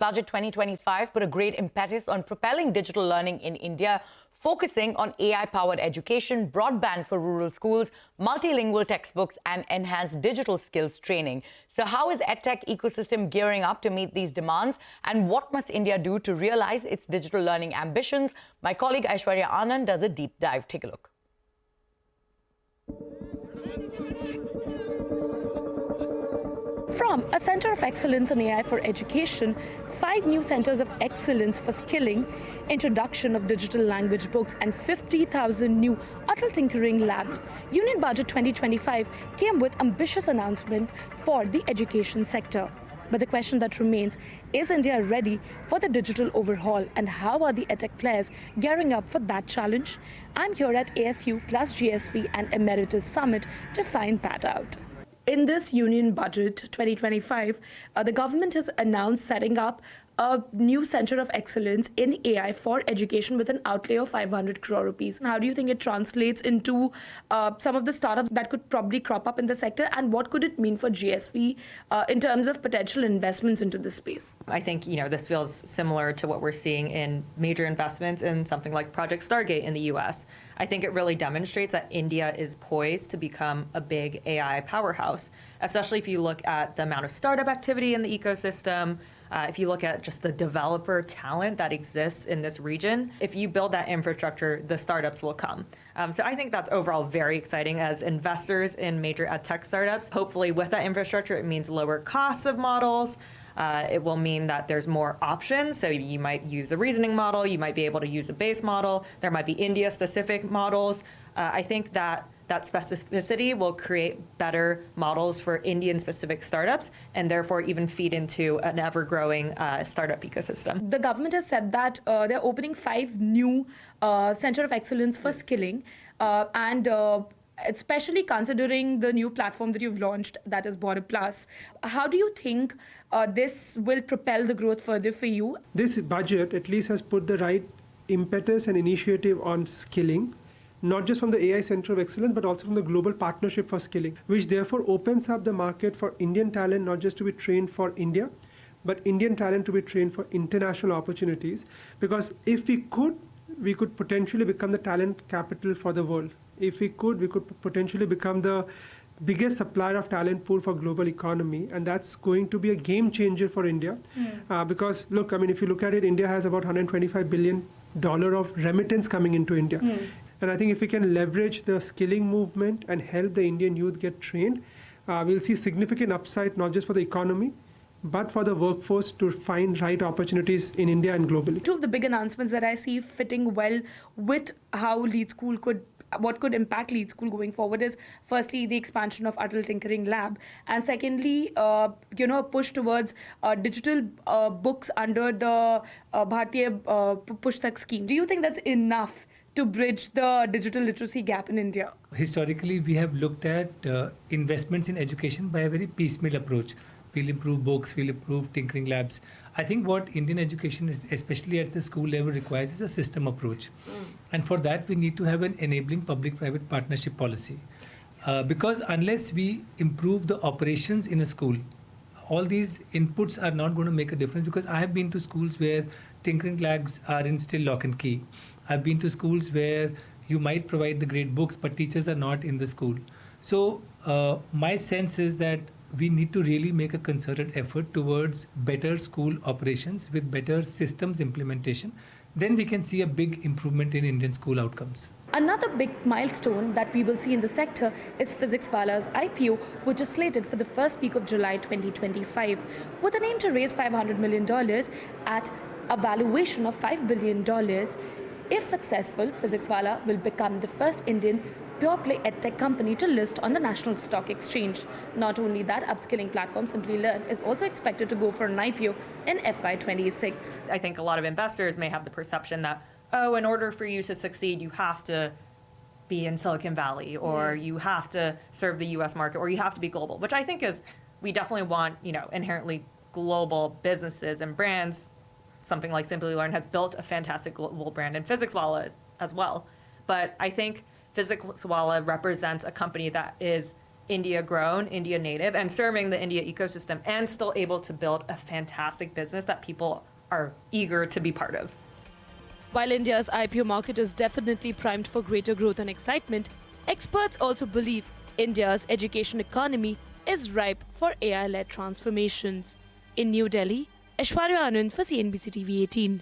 Budget 2025 put a great impetus on propelling digital learning in India, focusing on AI-powered education, broadband for rural schools, multilingual textbooks, and enhanced digital skills training. So how is EdTech ecosystem gearing up to meet these demands? And what must India do to realize its digital learning ambitions? My colleague Aishwarya Anand does a deep dive. Take a look. From a Center of Excellence in AI for Education, 5 new Centers of Excellence for Skilling, introduction of digital language books, and 50,000 new Atal Tinkering Labs, Union Budget 2025 came with ambitious announcement for the education sector. But the question that remains, is India ready for the digital overhaul, and how are the EdTech players gearing up for that challenge? I'm here at ASU plus GSV and Emeritus Summit to find that out. In this Union Budget 2025, the government has announced setting up a new Center of Excellence in AI for Education with an outlay of 500 crore rupees. How do you think it translates into some of the startups that could probably crop up in the sector, and what could it mean for GSV in terms of potential investments into this space? I think this feels similar to what we're seeing in major investments in something like Project Stargate in the US. I think it really demonstrates that India is poised to become a big AI powerhouse, especially if you look at the amount of startup activity in the ecosystem. If you look at just the developer talent that exists in this region, if you build that infrastructure, the startups will come. So I think that's overall very exciting as investors in major edtech startups. Hopefully with that infrastructure, it means lower costs of models. It will mean that there's more options. So you might use a reasoning model, you might be able to use a base model, there might be India-specific models. I think that specificity will create better models for Indian-specific startups and therefore even feed into an ever-growing startup ecosystem. The government has said that they're opening 5 new Center of Excellence for Skilling, and especially considering the new platform that you've launched, that is Border Plus. How do you think this will propel the growth further for you? This budget at least has put the right impetus and initiative on skilling, not just from the AI Center of Excellence, but also from the Global Partnership for Skilling, which therefore opens up the market for Indian talent, not just to be trained for India, but Indian talent to be trained for international opportunities. Because if we could potentially become the talent capital for the world. If we could potentially become the biggest supplier of talent pool for global economy, and that's going to be a game changer for India. Because look, I mean, if you look at it, India has about $125 billion of remittance coming into India. And I think if we can leverage the skilling movement and help the Indian youth get trained, we'll see significant upside, not just for the economy, but for the workforce to find right opportunities in India and globally. 2 of the big announcements that I see fitting well with how what could impact Lead School going forward is firstly the expansion of Atal Tinkering Lab, and secondly, a push towards digital books under the Bharatiya Pushtak scheme. Do you think that's enough to bridge the digital literacy gap in India? Historically, we have looked at investments in education by a very piecemeal approach. We'll improve books, we'll improve tinkering labs. I think what Indian education, especially at the school level, requires is a system approach. And for that, we need to have an enabling public-private partnership policy. Because unless we improve the operations in a school, all these inputs are not going to make a difference. Because I have been to schools where tinkering labs are in still lock and key. I've been to schools where you might provide the great books, but teachers are not in the school. So my sense is that we need to really make a concerted effort towards better school operations with better systems implementation. Then we can see a big improvement in Indian school outcomes. Another big milestone that we will see in the sector is PhysicsWallah's IPO, which is slated for the first week of July 2025, with an aim to raise $500 million at a valuation of $5 billion. If successful, PhysicsWallah will become the first Indian pure-play edtech company to list on the National Stock Exchange. Not only that, upskilling platform Simply Learn is also expected to go for an IPO in FY26. I think a lot of investors may have the perception that, oh, in order for you to succeed, you have to be in Silicon Valley, or you have to serve the US market, or you have to be global, which I think is, we definitely want, inherently global businesses and brands. Something like Simply Learn has built a fantastic global brand, and PhysicsWallah as well. But I think PhysicsWallah represents a company that is India grown, India native, and serving the India ecosystem, and still able to build a fantastic business that people are eager to be part of. While India's IPO market is definitely primed for greater growth and excitement, experts also believe India's education economy is ripe for AI-led transformations. In New Delhi, Aishwarya Anand for CNBC-TV18.